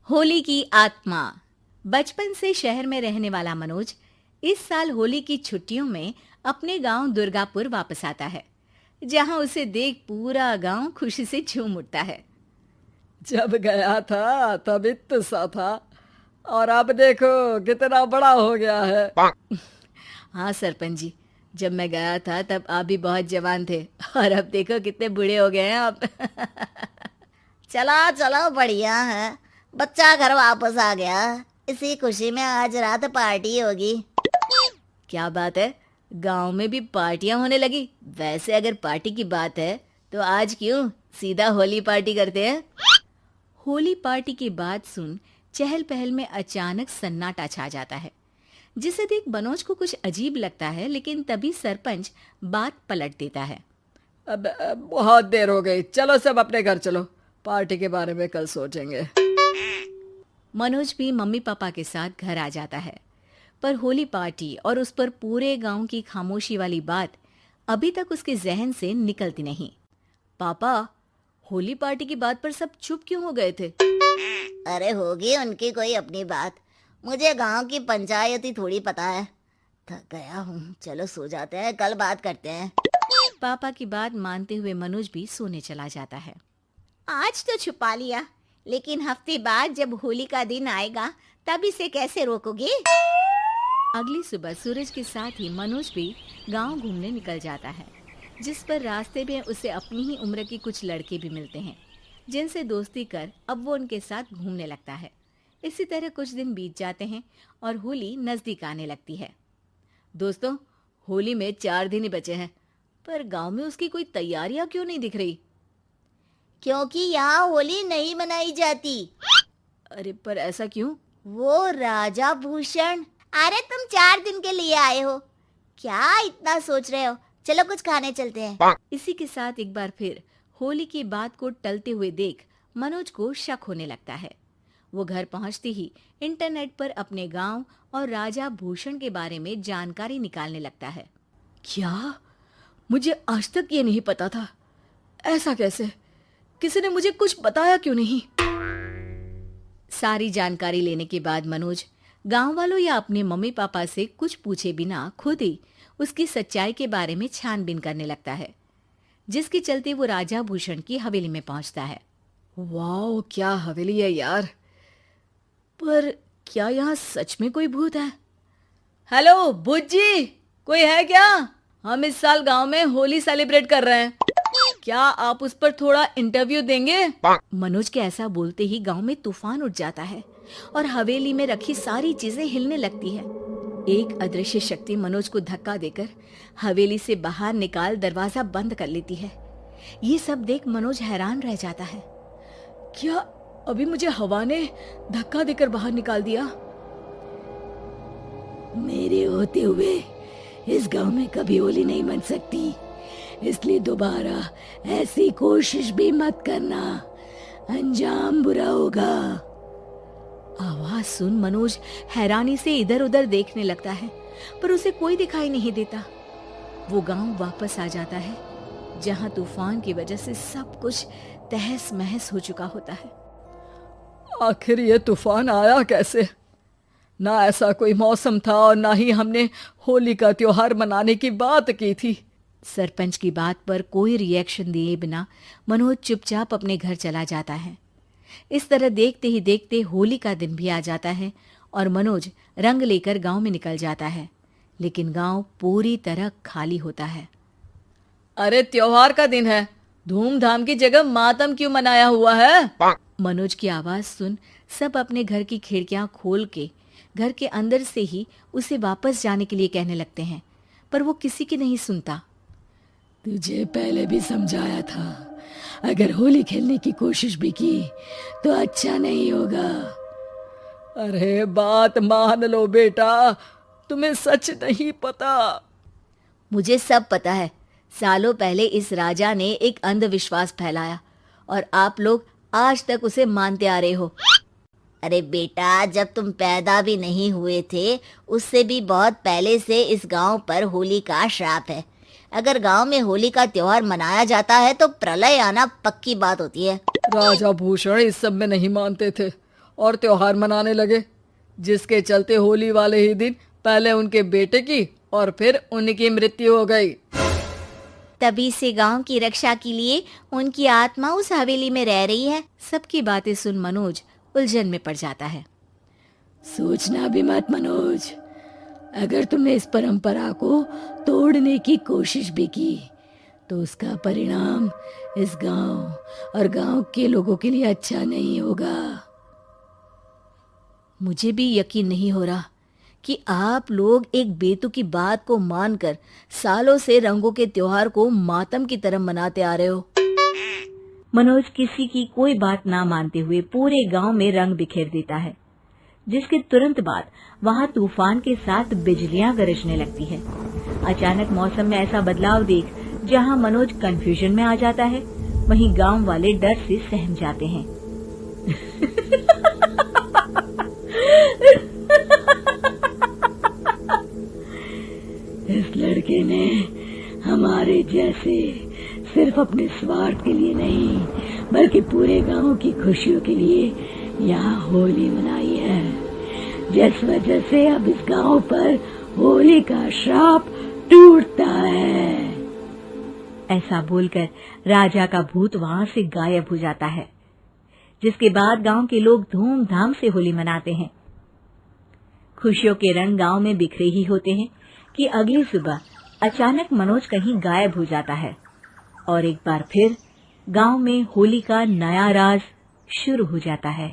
होली की आत्मा। बचपन से शहर में रहने वाला मनोज इस साल होली की छुट्टियों में अपने गांव दुर्गापुर वापस आता है, जहां उसे देख पूरा गांव खुशी से झूम उठता है। जब गया था तब इतना सा था और अब देखो कितना बड़ा हो गया है। हाँ सरपंच जी, जब मैं गया था तब आप भी बहुत जवान थे और अब देखो कितने बूढ़े हो गए हैं आप। चला चलो बढ़िया है। बच्चा घर वापस आ गया। इसी खुशी में आज रात पार्टी होगी। क्या बात है, गांव में भी पार्टियां होने लगी। वैसे अगर पार्टी की बात है तो आज क्यों सीधा होली पार्टी करते हैं। होली पार्टी की बात सुन चहल पहल में अचानक सन्नाटा छा जाता है, जिसे देख मनोज को कुछ अजीब लगता है। लेकिन तभी सरपंच बात पलट देता है। अब बहुत देर हो गई, चलो सब अपने घर चलो, पार्टी के बारे में कल सोचेंगे। मनोज भी मम्मी पापा के साथ घर आ जाता है, पर होली पार्टी और उस पर पूरे गांव की खामोशी वाली बात अभी तक उसके जहन से निकलती नहीं। पापा, होली पार्टी की बात पर सब चुप क्यों हो गए थे? अरे होगी उनकी कोई अपनी बात। मुझे गांव की पंचायत ही थोड़ी पता है। थक गया हूँ, चलो सो जाते हैं, कल बात करते हैं। पापा की बात मानते हुए मनोज भी सोने चला जाता है। आज तो छुपा लिया, लेकिन हफ्ते बाद जब होली का दिन आएगा तब इसे कैसे रोकोगे? अगली सुबह सूरज के साथ ही मनोज भी गांव घूमने निकल जाता है, जिस पर रास्ते में उसे अपनी ही उम्र के कुछ लड़के भी मिलते हैं, जिनसे दोस्ती कर अब वो उनके साथ घूमने लगता है। इसी तरह कुछ दिन बीत जाते हैं और होली नजदीक आने लगती है। दोस्तों, होली में 4 दिन ही बचे हैं, पर गांव में उसकी कोई तैयारियां क्यों नहीं दिख रही? क्योंकि यहाँ होली नहीं मनाई जाती। अरे पर ऐसा क्यों? वो राजा भूषण। अरे तुम 4 दिन के लिए आए हो, क्या इतना सोच रहे हो? चलो कुछ खाने चलते हैं। इसी के साथ एक बार फिर होली की बात को टलते हुए देख मनोज को शक होने लगता है। वो घर पहुंचते ही इंटरनेट पर अपने गांव और राजा भूषण के बारे में जानकारी निकालने लगता है। क्या? मुझे आज तक ये नहीं पता था। ऐसा कैसे? किसी ने मुझे कुछ बताया क्यों नहीं? सारी जानकारी लेने के बाद मनोज गांव वालों या अपने मम्मी पापा से कुछ पूछे बिना खुद ही उसकी सच्चाई के बारे में छानबीन करने लगता है, जिसके चलते वो राजा भूषण की हवेली में पहुंचता है। वाह, क्या हवेली है यार। पर क्या यहाँ सच में कोई भूत है? हेलो भूत जी, कोई है क्या? हम इस साल गांव में होली सेलिब्रेट कर रहे हैं, क्या आप उस पर थोड़ा इंटरव्यू देंगे? मनोज के ऐसा बोलते ही गांव में तूफान उठ जाता है और हवेली में रखी सारी चीजें हिलने लगती है। एक अदृश्य शक्ति मनोज को धक्का देकर हवेली से बाहर निकाल दरवाजा बंद कर लेती है। ये सब देख मनोज हैरान रह जाता है। क्या अभी मुझे हवा ने धक्का देकर बाहर निकाल दिया? मेरे होते हुए इस गांव में कभी होली नहीं मन सकती, इसलिए दोबारा ऐसी कोशिश भी मत करना, अंजाम बुरा होगा। आवाज सुन मनोज हैरानी से इधर उधर देखने लगता है, पर उसे कोई दिखाई नहीं देता। वो गांव वापस आ जाता है, जहां तूफान की वजह से सब कुछ तहस महस हो चुका होता है। आखिर ये तूफान आया कैसे? ना ऐसा कोई मौसम था और ना ही हमने होली का त्योहार मनाने की बात की थी। सरपंच की बात पर कोई रिएक्शन दिए बिना मनोज चुपचाप अपने घर चला जाता है। इस तरह देखते ही देखते होली का दिन भी आ जाता है और मनोज रंग लेकर गांव में निकल जाता है, लेकिन गांव पूरी तरह खाली होता है। अरे त्योहार का दिन है, धूमधाम की जगह मातम क्यों मनाया हुआ है? मनोज की आवाज सुन सब अपने घर की खिड़कियां खोल के घर के अंदर से ही उसे वापस जाने के लिए कहने लगते हैं, पर वो किसी की नहीं सुनता। तुझे पहले भी समझाया था, अगर होली खेलने की कोशिश भी की तो अच्छा नहीं होगा। अरे बात मान लो बेटा, तुम्हें सच नहीं पता। मुझे सब पता है। सालों पहले इस राजा ने एक अंधविश्वास फैलाया और आप लोग आज तक उसे मानते आ रहे हो। अरे बेटा, जब तुम पैदा भी नहीं हुए थे उससे भी बहुत पहले से इस गांव पर होली का श्राप है। अगर गांव में होली का त्योहार मनाया जाता है तो प्रलय आना पक्की बात होती है। राजा भूषण इस सब में नहीं मानते थे और त्योहार मनाने लगे, जिसके चलते होली वाले ही दिन पहले उनके बेटे की और फिर उनकी मृत्यु हो गई। तभी से गांव की रक्षा के लिए उनकी आत्मा उस हवेली में रह रही है। सबकी बातें सुन मनोज उलझन में पड़ जाता है। सोचना भी मत मनोज, अगर तुमने इस परंपरा को तोड़ने की कोशिश भी की तो उसका परिणाम इस गांव और गांव के लोगों के लिए अच्छा नहीं होगा। मुझे भी यकीन नहीं हो रहा कि आप लोग एक बेतुकी बात को मानकर सालों से रंगों के त्योहार को मातम की तरह मनाते आ रहे हो। मनोज किसी की कोई बात ना मानते हुए पूरे गांव में रंग बिखेर देता है, जिसके तुरंत बाद वहां तूफान के साथ बिजलियां गरजने लगती है। अचानक मौसम में ऐसा बदलाव देख जहां मनोज कंफ्यूजन में आ जाता है, वहीं गांव वाले डर से सहम जाते हैं। इस लड़के ने हमारे जैसे सिर्फ अपने स्वार्थ के लिए नहीं बल्कि पूरे गांव की खुशियों के लिए यहाँ होली मनाई है, जिस वजह से अब इस गांव पर होली का श्राप टूटता है। ऐसा बोलकर राजा का भूत वहां से गायब हो जाता है, जिसके बाद गांव के लोग धूमधाम से होली मनाते हैं। खुशियों के रंग गांव में बिखरे ही होते हैं कि अगली सुबह अचानक मनोज कहीं गायब हो जाता है और एक बार फिर गांव में होली का नया राज शुरू हो जाता है।